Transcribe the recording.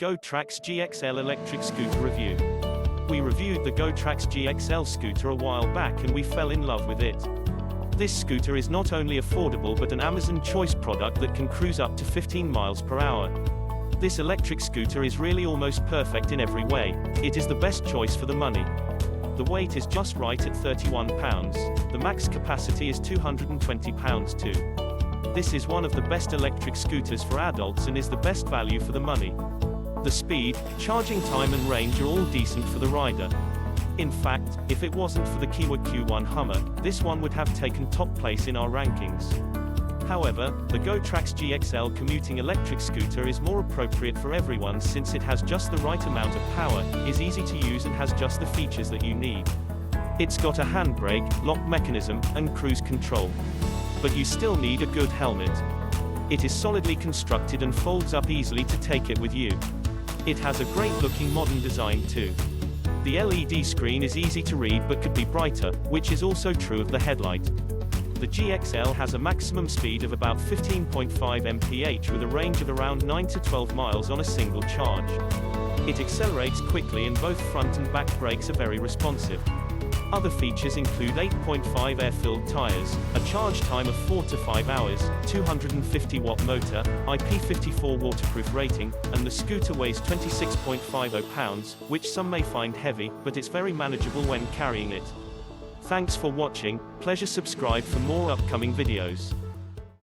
GoTrax GXL electric scooter review. We reviewed the GoTrax GXL scooter a while back and we fell in love with it. This scooter is not only affordable but an Amazon choice product that can cruise up to 15 miles per hour. This electric scooter is really almost perfect in every way. It is the best choice for the money. The weight is just right at 31 pounds. The max capacity is 220 pounds too. This is one of the best electric scooters for adults and is the best value for the money. The speed, charging time and range are all decent for the rider. In fact, if it wasn't for the Kia Q1 Hummer, this one would have taken top place in our rankings. However, the GoTrax GXL commuting electric scooter is more appropriate for everyone since it has just the right amount of power, is easy to use and has just the features that you need. It's got a handbrake, lock mechanism, and cruise control. But you still need a good helmet. It is solidly constructed and folds up easily to take it with you. It has a great looking modern design too. The LED screen is easy to read but could be brighter, which is also true of the headlight. The GXL has a maximum speed of about 15.5 mph with a range of around 9 to 12 miles on a single charge. It accelerates quickly and both front and back brakes are very responsive. Other features include 8.5 air-filled tires, a charge time of 4 to 5 hours, 250-watt motor, IP54 waterproof rating, and the scooter weighs 26.50 pounds, which some may find heavy, but it's very manageable when carrying it. Thanks for watching, pleasure subscribe for more upcoming videos.